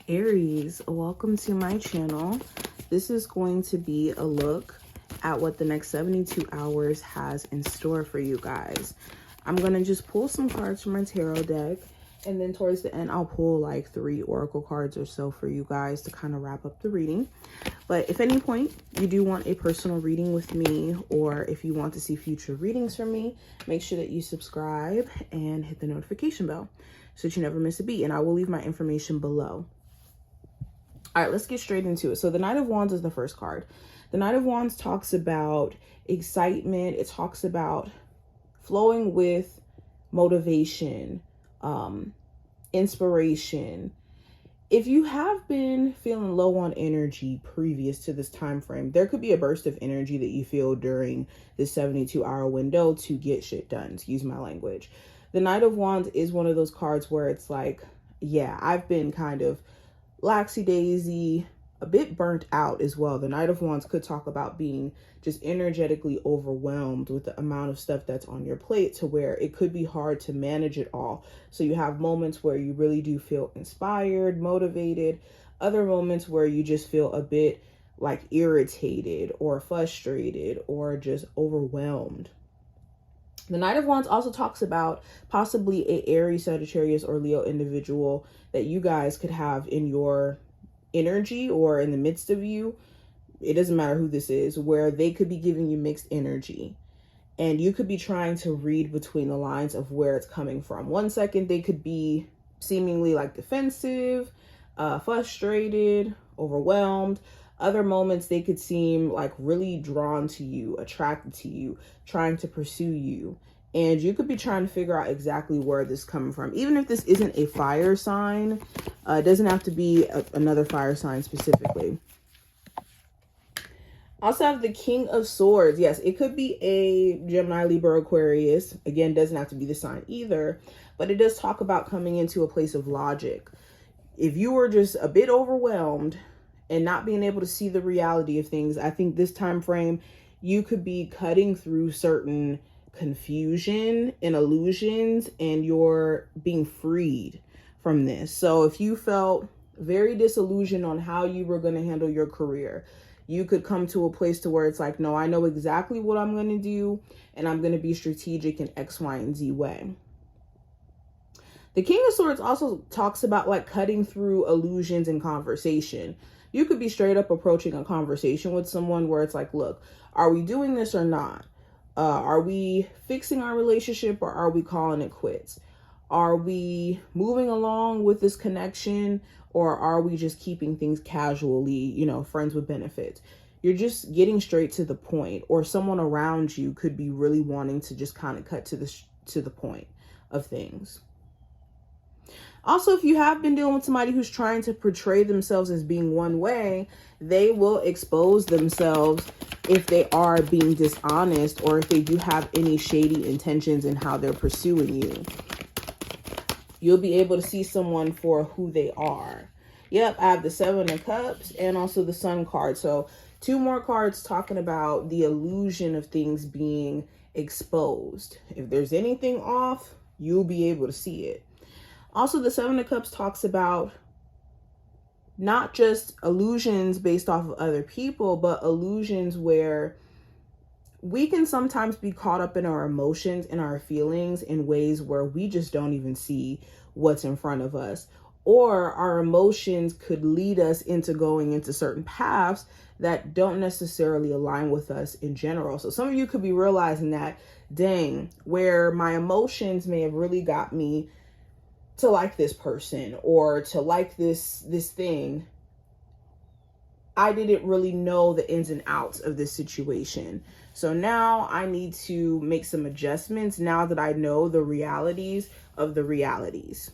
Aries, welcome to my channel. This is going to be a look at what the next 72 hours has in store for you guys. I'm going to just pull some cards from my tarot deck, and then towards the end, I'll pull like 3 oracle cards or so for you guys to kind of wrap up the reading. But if at any point you do want a personal reading with me, or if you want to see future readings from me, make sure that you subscribe and hit the notification bell so that you never miss a beat. And I will leave my information below. All right, let's get straight into it. So the Knight of Wands is the first card. The Knight of Wands talks about excitement. It talks about flowing with motivation, inspiration. If you have been feeling low on energy previous to this time frame, there could be a burst of energy that you feel during this 72-hour window to get shit done. Excuse my language. The Knight of Wands is one of those cards where it's like, yeah, I've been kind of laxy-daisy, a bit burnt out as well. The Knight of Wands could talk about being just energetically overwhelmed with the amount of stuff that's on your plate, to where it could be hard to manage it all. So you have moments where you really do feel inspired, motivated, other moments where you just feel a bit like irritated or frustrated or just overwhelmed. The Knight of Wands also talks about possibly a Aries, Sagittarius, or Leo individual that you guys could have in your energy or in the midst of you. It doesn't matter who this is, where they could be giving you mixed energy. And you could be trying to read between the lines of where it's coming from. One second, they could be seemingly like defensive, frustrated, overwhelmed. Other moments, they could seem like really drawn to you, attracted to you, trying to pursue you. And you could be trying to figure out exactly where this is coming from. Even if this isn't a fire sign, it doesn't have to be another fire sign specifically. Also have the King of Swords. Yes, it could be a Gemini, Libra, Aquarius. Again, doesn't have to be the sign either. But it does talk about coming into a place of logic. If you were just a bit overwhelmed and not being able to see the reality of things, I think this time frame, you could be cutting through certain confusion and illusions, and you're being freed from this. So if you felt very disillusioned on how you were going to handle your career, you could come to a place to where it's like, no, I know exactly what I'm going to do, and I'm going to be strategic in X, Y, and Z way. The King of Swords also talks about like cutting through illusions in conversation. You could be straight up approaching a conversation with someone where it's like, look, are we doing this or not? Are we fixing our relationship, or are we calling it quits? Are we moving along with this connection, or are we just keeping things casually, you know, friends with benefits? You're just getting straight to the point, or someone around you could be really wanting to just kind of cut to the point of things. Also, if you have been dealing with somebody who's trying to portray themselves as being one way, they will expose themselves if they are being dishonest, or if they do have any shady intentions in how they're pursuing you. You'll be able to see someone for who they are. Yep, I have the Seven of Cups and also the Sun card. So 2 more cards talking about the illusion of things being exposed. If there's anything off, you'll be able to see it. Also, the Seven of Cups talks about not just illusions based off of other people, but illusions where we can sometimes be caught up in our emotions and our feelings in ways where we just don't even see what's in front of us. Or our emotions could lead us into going into certain paths that don't necessarily align with us in general. So some of you could be realizing that, dang, where my emotions may have really got me to like this person or to like this thing, I didn't really know the ins and outs of this situation. So now I need to make some adjustments now that I know the realities of the realities.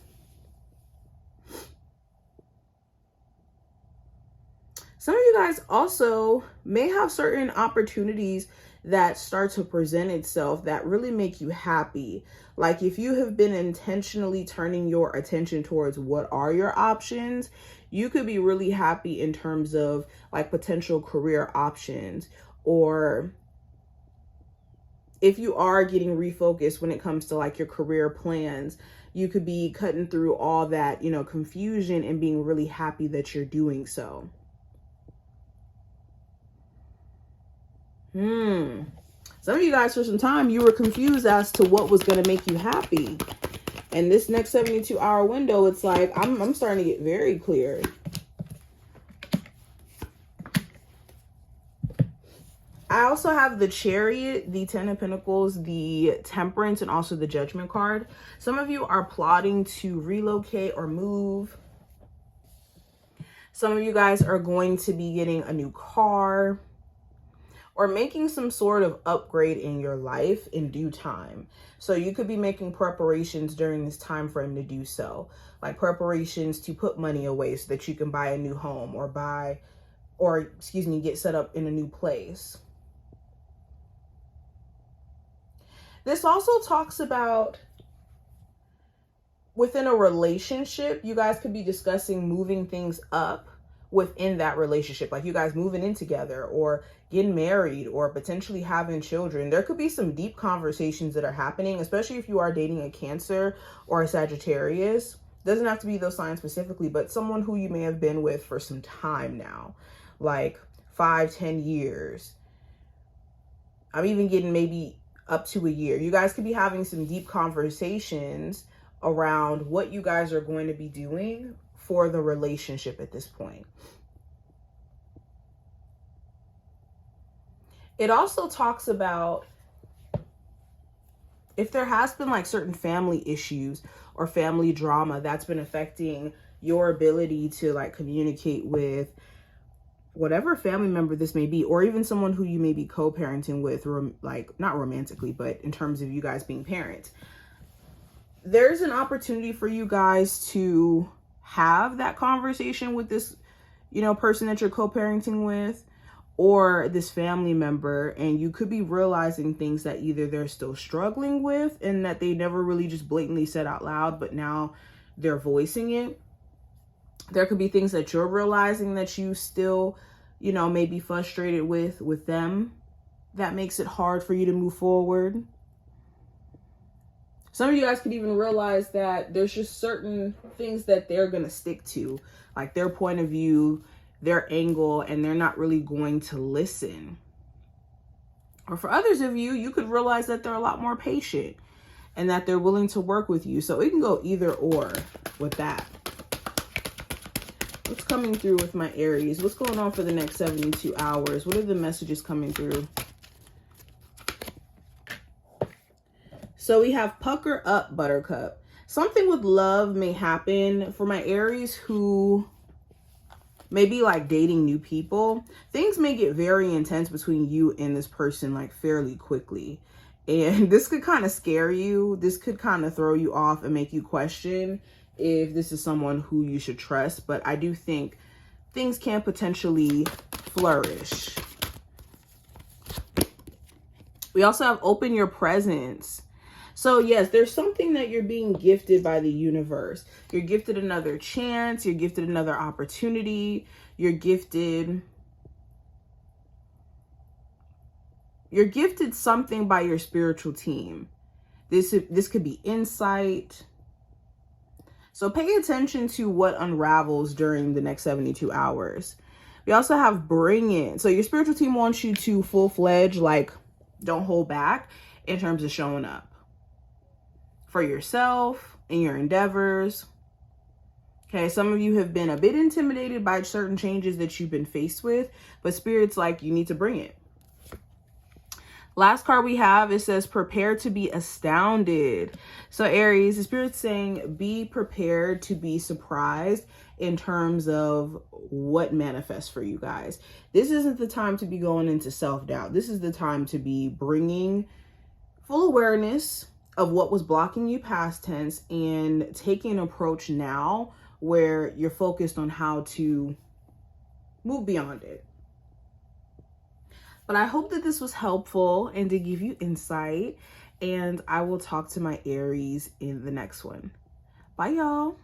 Some of you guys also may have certain opportunities that start to present itself that really make you happy. Like if you have been intentionally turning your attention towards what are your options, you could be really happy in terms of like potential career options, or if you are getting refocused when it comes to like your career plans, You could be cutting through all that, you know, confusion and being really happy that you're doing so. Some of you guys, for some time, you were confused as to what was going to make you happy. And this next 72-hour window, it's like, I'm starting to get very clear. I also have the Chariot, the 10 of Pentacles, the Temperance, and also the Judgment card. Some of you are plotting to relocate or move. Some of you guys are going to be getting a new car or making some sort of upgrade in your life in due time. So you could be making preparations during this time frame to do so, like preparations to put money away so that you can buy a new home or get set up in a new place. This also talks about within a relationship, you guys could be discussing moving things up within that relationship, like you guys moving in together or getting married or potentially having children. There could be some deep conversations that are happening, especially if you are dating a Cancer or a Sagittarius. Doesn't have to be those signs specifically, but someone who you may have been with for some time now, like 5-10 years. I'm even getting maybe up to a year. You guys could be having some deep conversations around what you guys are going to be doing for the relationship at this point. It also talks about if there has been like certain family issues or family drama that's been affecting your ability to like communicate with whatever family member this may be, or even someone who you may be co-parenting with, like not romantically, but in terms of you guys being parents, there's an opportunity for you guys to have that conversation with this, you know, person that you're co-parenting with or this family member. And you could be realizing things that either they're still struggling with and that they never really just blatantly said out loud, but now they're voicing it. There could be things that you're realizing that you still, you know, may be frustrated with them. That makes it hard for you to move forward. Some of you guys could even realize that there's just certain things that they're going to stick to, like their point of view, their angle, and they're not really going to listen. Or for others of you, you could realize that they're a lot more patient and that they're willing to work with you. So it can go either or with that. What's coming through with my Aries? What's going on for the next 72 hours? What are the messages coming through? So we have pucker up, buttercup. Something with love may happen for my Aries who may be like dating new people. Things may get very intense between you and this person like fairly quickly. And this could kind of scare you. This could kind of throw you off and make you question if this is someone who you should trust. But I do think things can potentially flourish. We also have open your presence. So yes, there's something that you're being gifted by the universe. You're gifted another chance. You're gifted another opportunity. You're gifted something by your spiritual team. This could be insight. So pay attention to what unravels during the next 72 hours. We also have bring in. So your spiritual team wants you to full-fledged, like don't hold back in terms of showing up for yourself in your endeavors. Okay, some of you have been a bit intimidated by certain changes that you've been faced with, but Spirit's like, you need to bring it. Last card we have, it says, prepare to be astounded. So Aries, the Spirit's saying, be prepared to be surprised in terms of what manifests for you guys. This isn't the time to be going into self-doubt. This is the time to be bringing full awareness of what was blocking you past tense and taking an approach now where you're focused on how to move beyond it. But I hope that this was helpful and to give you insight, and I will talk to my Aries in the next one. Bye, y'all.